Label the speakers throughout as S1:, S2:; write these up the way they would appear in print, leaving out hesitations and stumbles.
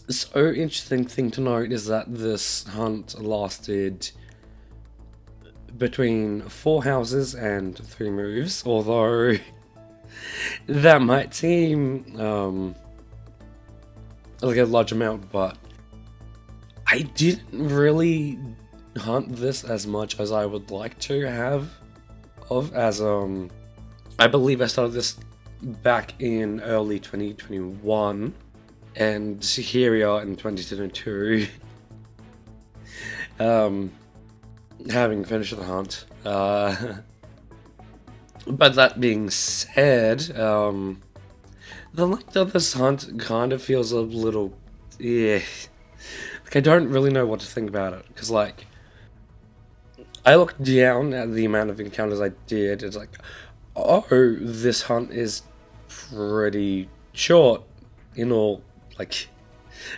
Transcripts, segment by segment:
S1: So interesting thing to note is that this hunt lasted between 4 houses and 3 moves, although that might seem like a large amount, but I didn't really hunt this as much as I would like to have as I believe I started this back in early 2021, and here we are in 2022. Having finished the hunt. But that being said, the length of this hunt kind of feels a little, yeah. Like I don't really know what to think about it, because like I looked down at the amount of encounters I did. It's like, oh, this hunt is pretty short. In all, like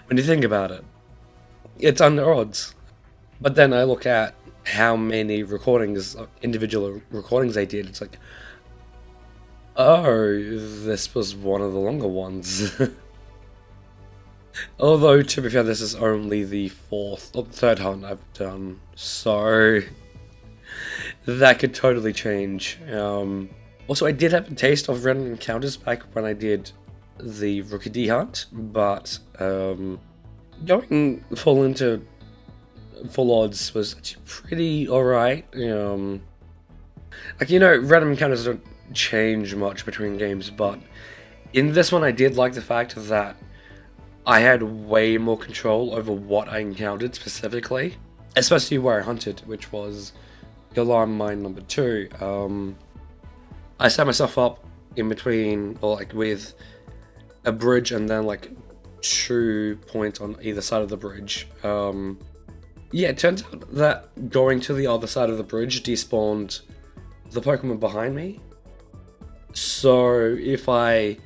S1: when you think about it, it's under odds. But then I look at how many recordings, individual recordings they did. It's like, oh, this was one of the longer ones. Although, to be fair, this is only the third hunt I've done, so that could totally change. Also, I did have a taste of random encounters back when I did the Rookie D hunt, but going full into full odds was actually pretty alright. Random encounters don't change much between games, but in this one I did like the fact that I had way more control over what I encountered specifically, especially where I hunted, which was Alarm Mine number 2. I set myself up in between, or like with a bridge and then like 2 points on either side of the bridge. It turns out that going to the other side of the bridge despawned the Pokemon behind me. So if I,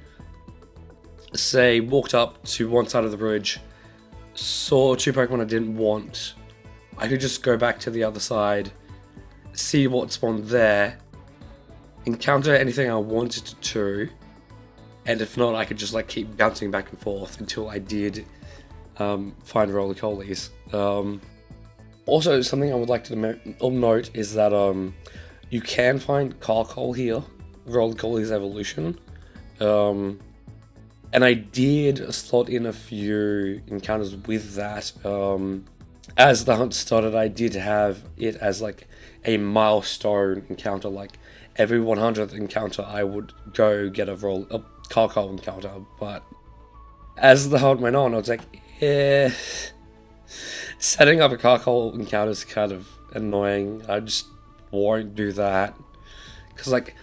S1: say, walked up to one side of the bridge, saw 2 Pokemon I didn't want, I could just go back to the other side, see what spawned there, encounter anything I wanted to, and if not, I could just like keep bouncing back and forth until I did find Roly-Colies. Also, something I would like to note is that you can find Carkol here, Roly-Colies Evolution. And I did slot in a few encounters with that. As the hunt started, I did have it as like a milestone encounter. Like every 100th encounter, I would go get a Carkol encounter. But as the hunt went on, I was like, setting up a Carkol encounter is kind of annoying. I just won't do that. Because like,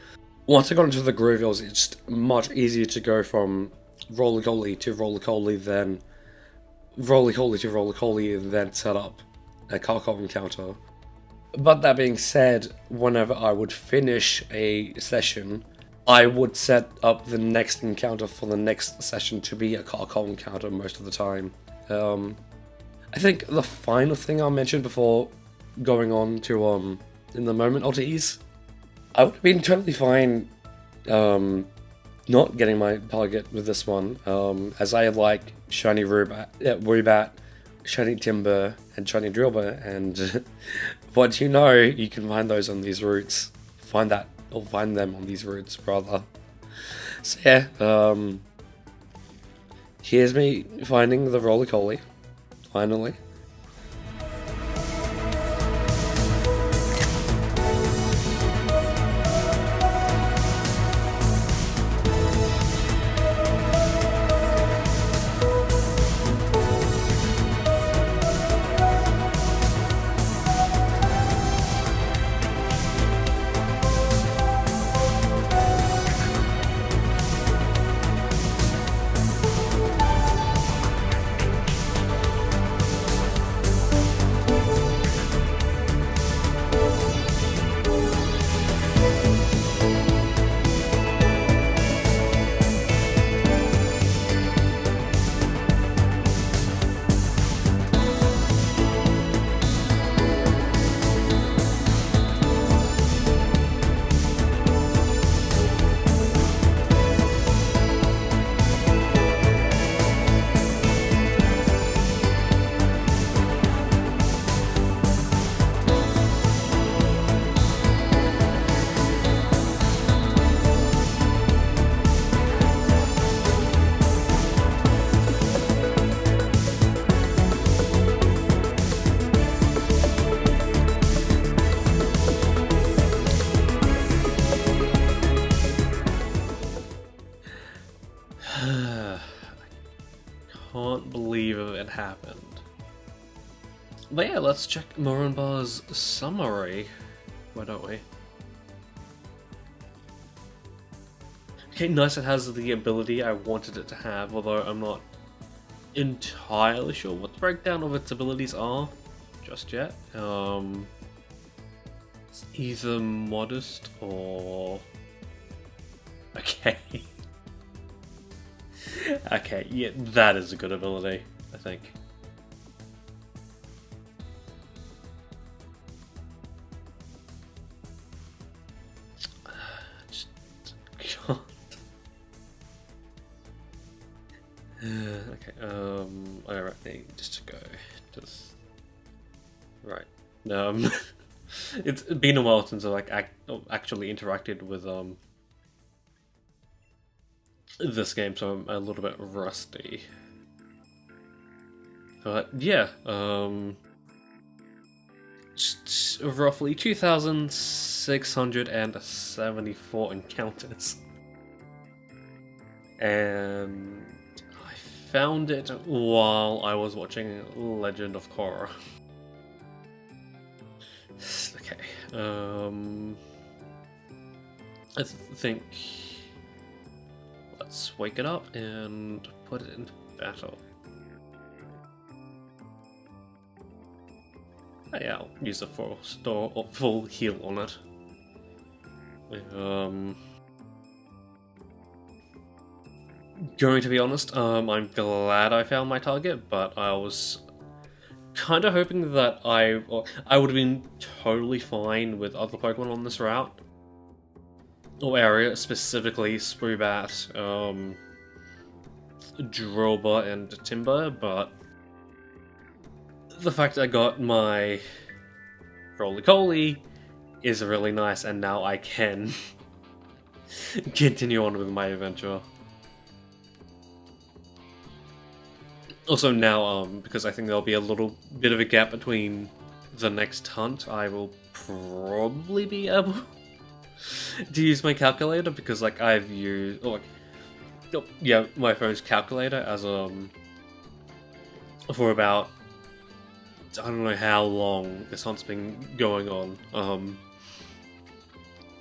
S1: once I got into the groove, it was just much easier to go from Roly-Coly to Roly-Coly than Roly-Coly to Roly-Coly and then set up a Carkol encounter. But that being said, whenever I would finish a session, I would set up the next encounter for the next session to be a Carkol encounter most of the time. I think the final thing I'll mention before going on to in the moment oddities, I would have been totally fine not getting my target with this one, as I like Shiny Woobat, Shiny Timber, and Shiny Drillbur, and once you know, you can find those on these routes. Find them on these routes, rather. So yeah, here's me finding the Roly-Coly, finally.
S2: can't believe it happened. But yeah, let's check Moranbar's summary. Why don't we? Okay, nice, it has the ability I wanted it to have, although I'm not entirely sure what the breakdown of its abilities are just yet. It's either modest or... Okay. Okay, yeah, that is a good ability, I think. God. Okay, alright, just to go. Just... Right. It's been a while since I actually interacted with this game, so I'm a little bit rusty. But yeah, just roughly 2,674 encounters. And I found it while I was watching Legend of Korra. Okay, I think let's wake it up and put it into battle. Oh, yeah, I'll use a full heal on it. Going to be honest, I'm glad I found my target, but I was kind of hoping that I would have been totally fine with other Pokemon on this route or area, specifically Sprubat, Droba, and Timber, but the fact I got my Roly-Coly is really nice, and now I can continue on with my adventure. Also now, because I think there'll be a little bit of a gap between the next hunt, I will probably be able to use my calculator, because like I've used, yeah, my phone's calculator as for about, I don't know how long this hunt's been going on,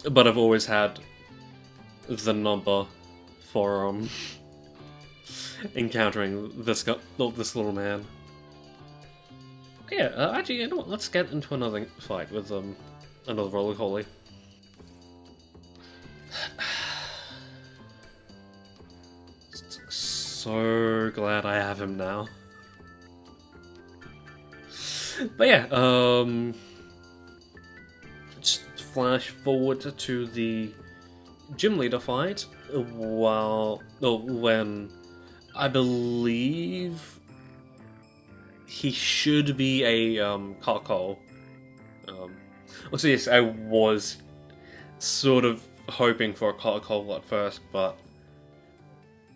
S2: but I've always had the number for encountering this little man. Yeah, actually, you know what? Let's get into another fight with another Roly-Coly. So glad I have him now. But yeah, just flash forward to the gym leader fight when I believe he should be a Carcol. So yes, I was sort of hoping for a Carcol at first, but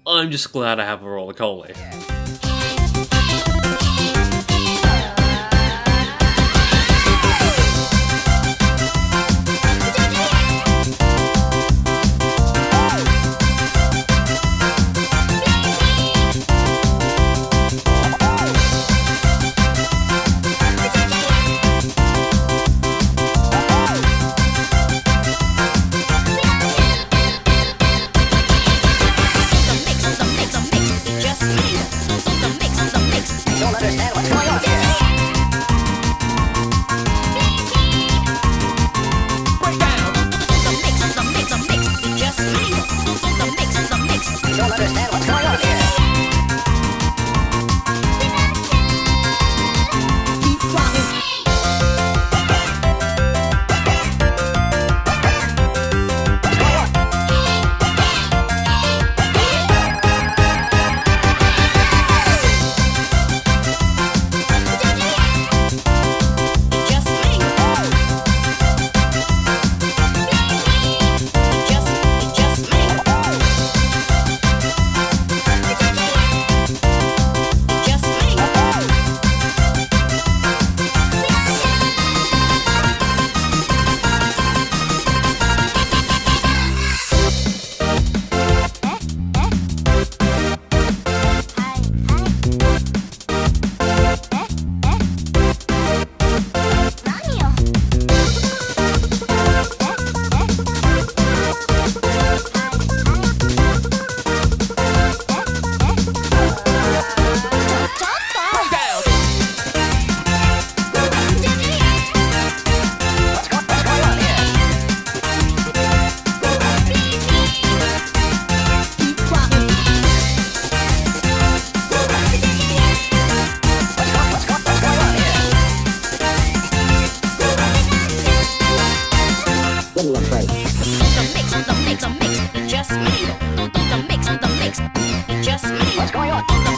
S2: I'm just glad I have a Roly-Coly.
S3: just me. The mix, it's just me. What's going on?